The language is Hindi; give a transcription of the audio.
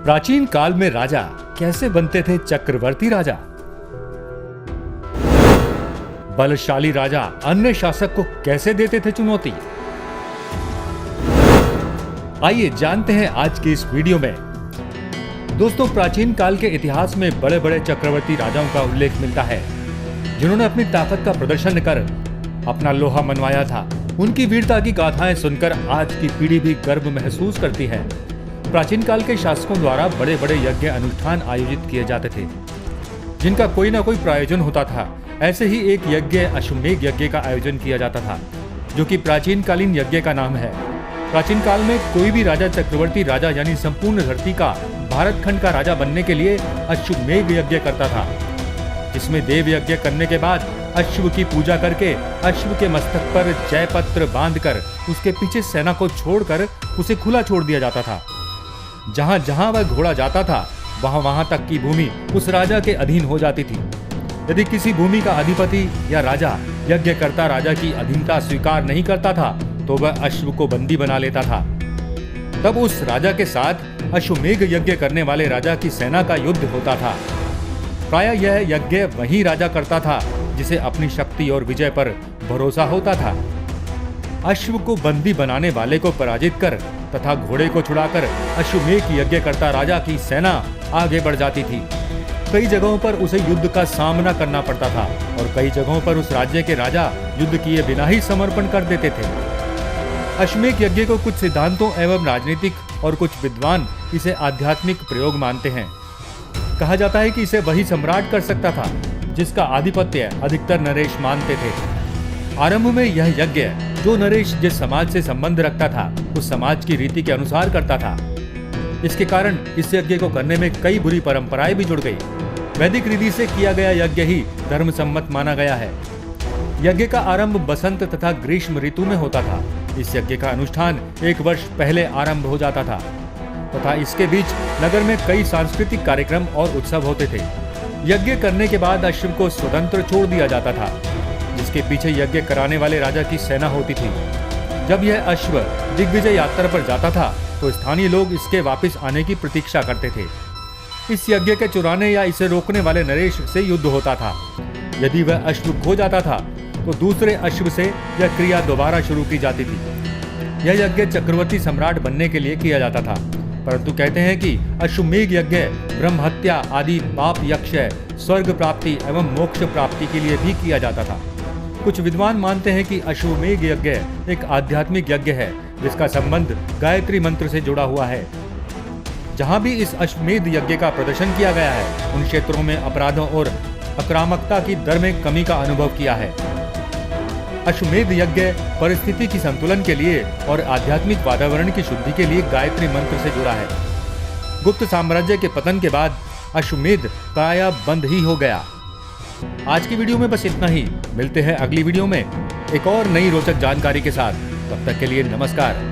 प्राचीन काल में राजा कैसे बनते थे चक्रवर्ती राजा। बलशाली राजा अन्य शासक को कैसे देते थे चुनौती। आइए जानते हैं आज की इस वीडियो में। दोस्तों, प्राचीन काल के इतिहास में बड़े बड़े चक्रवर्ती राजाओं का उल्लेख मिलता है जिन्होंने अपनी ताकत का प्रदर्शन कर अपना लोहा मनवाया था। उनकी वीरता की गाथाएं सुनकर आज की पीढ़ी भी गर्व महसूस करती है। प्राचीन काल के शासकों द्वारा बड़े बड़े यज्ञ अनुष्ठान आयोजित किए जाते थे जिनका कोई ना कोई प्रायोजन होता था। ऐसे ही एक यज्ञ अश्वमेध यज्ञ का आयोजन किया जाता था जो कि प्राचीन कालीन यज्ञ का नाम है। प्राचीन काल में कोई भी राजा चक्रवर्ती राजा यानी संपूर्ण धरती का भारत खंड का राजा बनने के लिए अश्वमेध यज्ञ करता था, जिसमें देव यज्ञ करने के बाद अश्व की पूजा करके अश्व के मस्तक पर जयपत्र बांधकर उसके पीछे सेना को छोड़कर उसे खुला छोड़ दिया जाता था। जहां जहां वह घोड़ा जाता था वहां वहां तक की भूमि उस राजा के अधीन हो जाती थी। यदि किसी भूमि का अधिपति या राजा यज्ञ करता राजा की अधीनता स्वीकार नहीं करता था तो वह अश्व को बंदी बना लेता था। तब उस राजा के साथ अश्वमेध यज्ञ करने वाले राजा की सेना का युद्ध होता था। प्रायः यह यज्ञ वही राजा करता था जिसे अपनी शक्ति और विजय पर भरोसा होता था। अश्व को बंदी बनाने वाले को पराजित कर तथा घोड़े को छुड़ाकर अश्वमेध यज्ञ करता राजा की सेना आगे बढ़ जाती थी। कई जगहों पर उसे युद्ध का सामना करना पड़ता था और कई जगहों पर उस राज्य के राजा युद्ध किए बिना ही समर्पण कर देते थे। अश्वमेध यज्ञ को कुछ सिद्धांतों एवं राजनीतिक और कुछ विद्वान इसे आध्यात्मिक प्रयोग मानते हैं। कहा जाता है कि इसे वही सम्राट कर सकता था जिसका आधिपत्य अधिकतर नरेश मानते थे। आरंभ में यह यज्ञ जो नरेश जिस समाज से संबंध रखता था उस समाज की रीति के अनुसार करता था। इसके कारण इस यज्ञ को करने में कई बुरी परंपराएं भी जुड़ गई। वैदिक रीति से किया गया यज्ञ ही धर्म सम्मत माना गया है। यज्ञ का आरंभ बसंत तथा ग्रीष्म ऋतु में होता था। इस यज्ञ का अनुष्ठान 1 वर्ष पहले आरंभ हो जाता था तथा इसके बीच नगर में कई सांस्कृतिक कार्यक्रम और उत्सव होते थे। यज्ञ करने के बाद अश्व को स्वतंत्र छोड़ दिया जाता था जिसके पीछे यज्ञ कराने वाले राजा की सेना होती थी। जब यह अश्व दिग्विजय यात्रा पर जाता था तो स्थानीय लोग इसके वापस आने की प्रतीक्षा करते थे। इस यज्ञ के चुराने या इसे रोकने वाले नरेश से युद्ध होता था। यदि वह अश्व खो जाता था तो दूसरे अश्व से यह क्रिया दोबारा शुरू की जाती थी। यह यज्ञ चक्रवर्ती सम्राट बनने के लिए किया जाता था, परंतु कहते हैं कि अश्वमेध यज्ञ ब्रह्म हत्या आदि पाप यक्षय स्वर्ग प्राप्ति एवं मोक्ष प्राप्ति के लिए भी किया जाता था। कुछ विद्वान मानते हैं कि अश्वमेध यज्ञ एक आध्यात्मिक यज्ञ है जिसका संबंध गायत्री मंत्र से जुड़ा हुआ है। जहां भी इस अश्वमेध यज्ञ का प्रदर्शन किया गया है उन क्षेत्रों में अपराधों और आक्रामकता की दर में कमी का अनुभव किया है। अश्वमेध यज्ञ परिस्थिति की संतुलन के लिए और आध्यात्मिक वातावरण की शुद्धि के लिए गायत्री मंत्र से जुड़ा है। गुप्त साम्राज्य के पतन के बाद अश्वमेध प्रायः बंद ही हो गया। आज की वीडियो में बस इतना ही। मिलते हैं अगली वीडियो में एक और नई रोचक जानकारी के साथ। तब तक के लिए नमस्कार।